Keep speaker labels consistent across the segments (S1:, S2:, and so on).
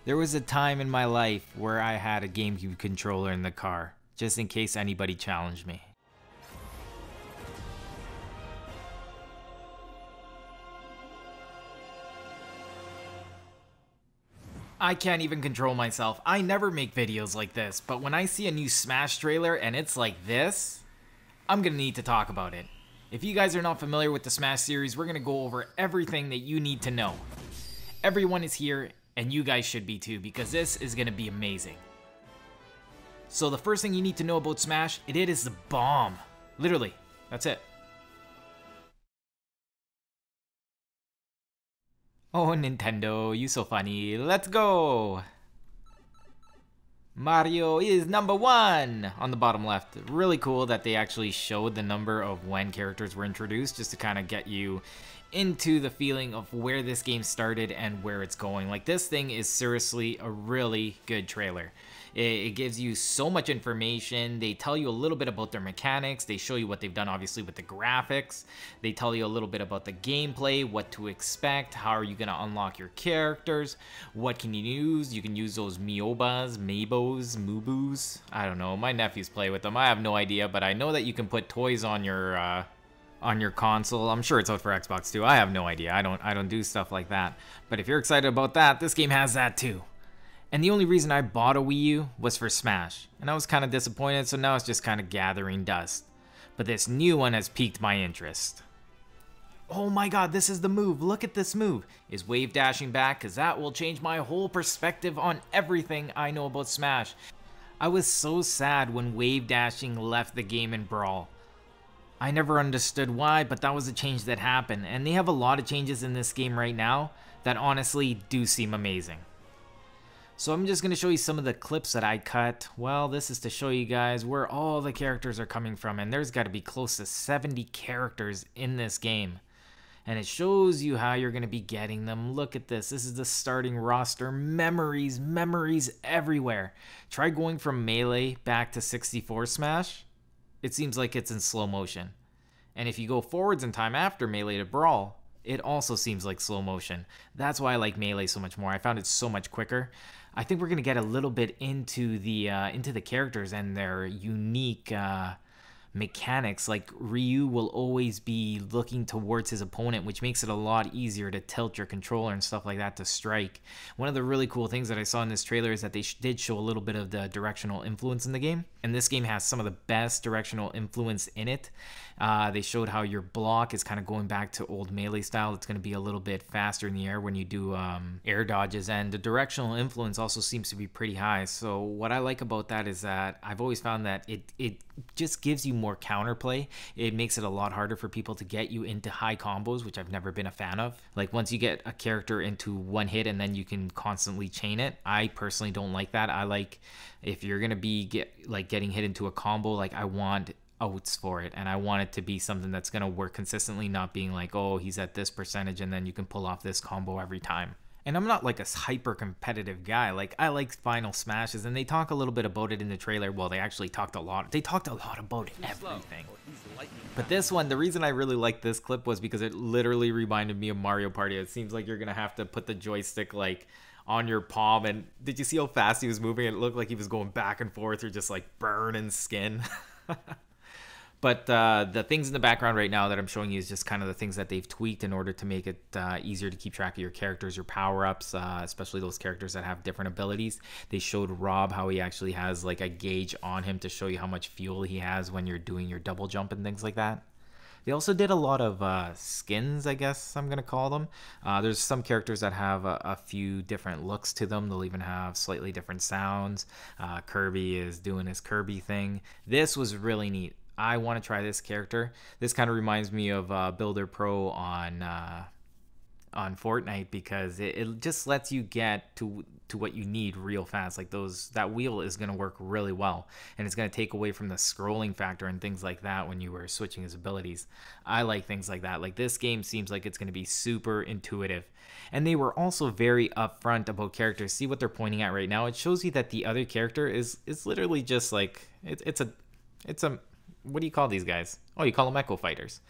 S1: There was a time in my life where I had a GameCube controller in the car, just in case anybody challenged me. I can't even control myself. I never make videos like this, but when I see a new Smash trailer and it's like this, I'm gonna need to talk about it. If you guys are not familiar with the Smash series, we're gonna go over everything that you need to know. Everyone is here, and you guys should be too, because this is gonna be amazing. So the first thing you need to know about Smash, it is the bomb. Literally, that's it. Oh, Nintendo, you so funny. Let's go! Mario is number 1 on the bottom left. Really cool that they actually showed the number of when characters were introduced, just to kind of get you into the feeling of where this game started and where it's going. Like, this thing is seriously a really good trailer. It gives you so much information. They tell you a little bit about their mechanics. They show you what they've done, obviously, with the graphics. They tell you a little bit about the gameplay, what to expect, how are you going to unlock your characters, what can you use. You can use those Miobas, Maybos, Mubus. I don't know. My nephews play with them. I have no idea, but I know that you can put toys on your console. I'm sure it's out for Xbox too. I have no idea. I don't do stuff like that. But if you're excited about that, this game has that too. And the only reason I bought a Wii U was for Smash, and I was kind of disappointed, so now it's just kind of gathering dust. But this new one has piqued my interest. Oh my god, this is the move. Look at this move. Is wave dashing back? Because that will change my whole perspective on everything I know about Smash. I was so sad when wave dashing left the game in Brawl. I never understood why, but that was a change that happened, and they have a lot of changes in this game right now that honestly do seem amazing. So I'm just going to show you some of the clips that I cut. Well, this is to show you guys where all the characters are coming from, and there's got to be close to 70 characters in this game. And it shows you how you're going to be getting them. Look at this. This is the starting roster. Memories everywhere. Try going from Melee back to 64 Smash. It seems like it's in slow motion. And if you go forwards in time after Melee to Brawl, it also seems like slow motion. That's why I like Melee so much more. I found it so much quicker. I think we're gonna get a little bit into the characters and their unique mechanics. Like, Ryu will always be looking towards his opponent, which makes it a lot easier to tilt your controller and stuff like that to strike. One of the really cool things that I saw in this trailer is that they did show a little bit of the directional influence in the game, and this game has some of the best directional influence in it. They showed how your block is kind of going back to old Melee style. It's going to be a little bit faster in the air when you do air dodges, and the directional influence also seems to be pretty high. So what I like about that is that I've always found that it just gives you more counterplay. It makes it a lot harder for people to get you into high combos, which I've never been a fan of. Like, once you get a character into one hit and then you can constantly chain it, I personally don't like that. I like, if you're gonna be getting hit into a combo, like, I want outs for it, and I want it to be something that's gonna work consistently, not being like, oh, he's at this percentage and then you can pull off this combo every time. And I'm not like a hyper competitive guy. Like, I like Final Smashes, and they talk a little bit about it in the trailer. Well, they actually talked a lot. They talked a lot about everything. But this one, the reason I really liked this clip was because it literally reminded me of Mario Party. It seems like you're gonna have to put the joystick like on your palm, and did you see how fast he was moving? It looked like he was going back and forth, or just like burning skin. But the things in the background right now that I'm showing you is just kind of the things that they've tweaked in order to make it easier to keep track of your characters, your power-ups, especially those characters that have different abilities. They showed Rob how he actually has like a gauge on him to show you how much fuel he has when you're doing your double jump and things like that. They also did a lot of skins, I guess I'm going to call them. There's some characters that have a few different looks to them. They'll even have slightly different sounds. Kirby is doing his Kirby thing. This was really neat. I want to try this character. This kind of reminds me of Builder Pro on Fortnite, because it just lets you get to what you need real fast. Like, that wheel is going to work really well, and it's going to take away from the scrolling factor and things like that when you were switching his abilities. I like things like that. Like, this game seems like it's going to be super intuitive. And they were also very upfront about characters. See what they're pointing at right now? It shows you that the other character is literally just like, it's a what do you call these guys? Oh, you call them Echo Fighters.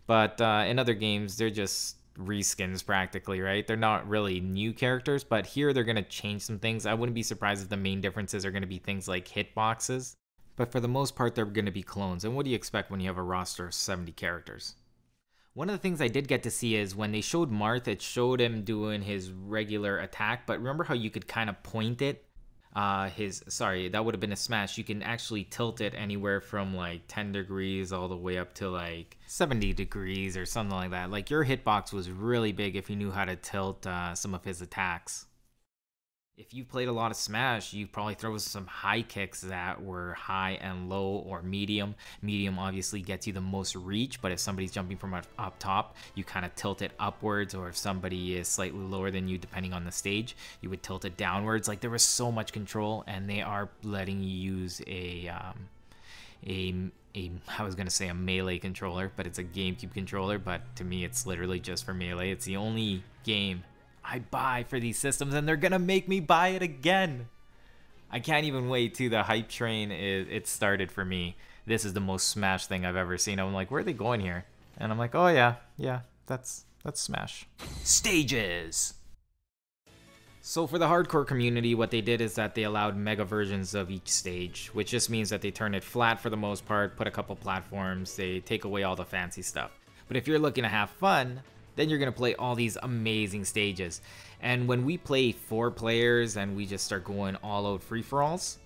S1: But in other games, they're just reskins practically, right? They're not really new characters, but here they're going to change some things. I wouldn't be surprised if the main differences are going to be things like hitboxes, but for the most part, they're going to be clones. And what do you expect when you have a roster of 70 characters? One of the things I did get to see is when they showed Marth, it showed him doing his regular attack, but remember how you could kind of point it? That would have been a smash. You can actually tilt it anywhere from like 10 degrees all the way up to like 70 degrees or something like that. Like your hitbox was really big if you knew how to tilt some of his attacks. If you played a lot of Smash, you probably throw some high kicks that were high and low or medium. Medium obviously gets you the most reach, but if somebody's jumping from up top, you kind of tilt it upwards, or if somebody is slightly lower than you, depending on the stage, you would tilt it downwards. Like there was so much control, and they are letting you use I was gonna say a Melee controller, but it's a GameCube controller, but to me it's literally just for Melee. It's the only game I buy for these systems, and they're gonna make me buy it again. I can't even wait till the hype train it started for me. This is the most Smash thing I've ever seen. I'm like, where are they going here? And I'm like, oh yeah, that's Smash. Stages! So for the hardcore community, what they did is that they allowed mega versions of each stage, which just means that they turn it flat for the most part, put a couple platforms, they take away all the fancy stuff. But if you're looking to have fun, then you're going to play all these amazing stages. And when we play 4 players and we just start going all out free-for-alls,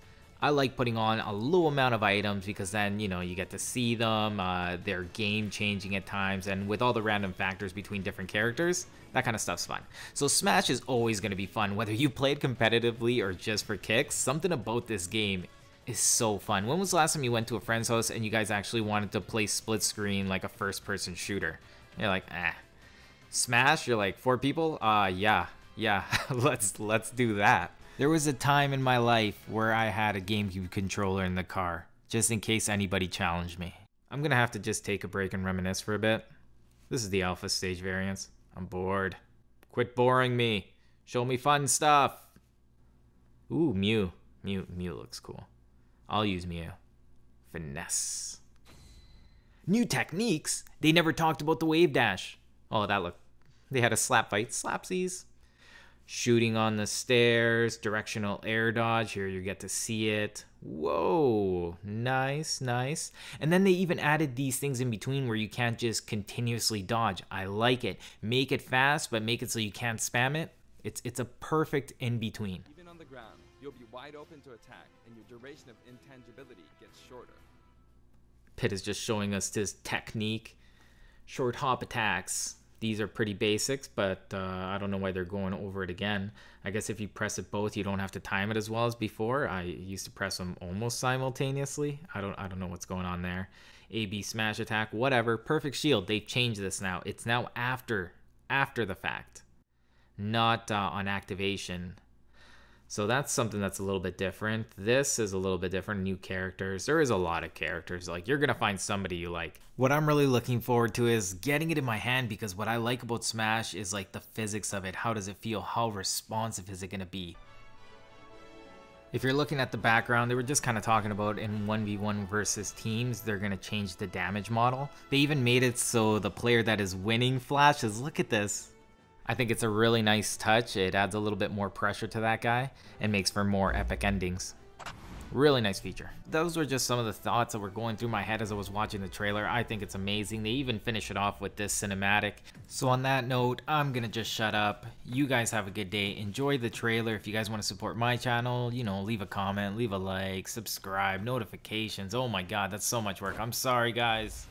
S1: I like putting on a low amount of items because then, you know, you get to see them, they're game-changing at times, and with all the random factors between different characters, that kind of stuff's fun. So Smash is always going to be fun, whether you play it competitively or just for kicks. Something about this game is so fun. When was the last time you went to a friend's house and you guys actually wanted to play split screen like a first-person shooter? You're like, eh. Smash, you're like 4 people? Yeah, let's do that. There was a time in my life where I had a GameCube controller in the car, just in case anybody challenged me. I'm gonna have to just take a break and reminisce for a bit. This is the alpha stage variants. I'm bored. Quit boring me. Show me fun stuff. Ooh, Mew. Mew looks cool. I'll use Mew. Finesse. New techniques? They never talked about the wave dash. Oh, that looked... They had a slap fight. Slapsies. Shooting on the stairs. Directional air dodge. Here you get to see it. Whoa. Nice, nice. And then they even added these things in between where you can't just continuously dodge. I like it. Make it fast, but make it so you can't spam it. It's a perfect in-between.
S2: Even on the ground, you'll be wide open to attack, and your duration of intangibility gets shorter.
S1: Pit is just showing us this technique. Short hop attacks. These are pretty basics, but I don't know why they're going over it again. I guess if you press it both, you don't have to time it as well as before. I used to press them almost simultaneously. I don't know what's going on there. AB smash attack, whatever. Perfect shield. They've changed this now. It's now after the fact, not on activation. So that's something that's a little bit different. This is a little bit different. New characters. There is a lot of characters. Like, you're going to find somebody you like. What I'm really looking forward to is getting it in my hand, because what I like about Smash is like the physics of it. How does it feel? How responsive is it going to be? If you're looking at the background, they were just kind of talking about in 1v1 versus teams, they're going to change the damage model. They even made it so the player that is winning flashes. Look at this. I think it's a really nice touch. It adds a little bit more pressure to that guy and makes for more epic endings. Really nice feature. Those were just some of the thoughts that were going through my head as I was watching the trailer. I think it's amazing. They even finish it off with this cinematic. So on that note, I'm gonna just shut up. You guys have a good day. Enjoy the trailer. If you guys want to support my channel, you know, leave a comment, leave a like, subscribe, notifications. Oh my god, that's so much work. I'm sorry, guys.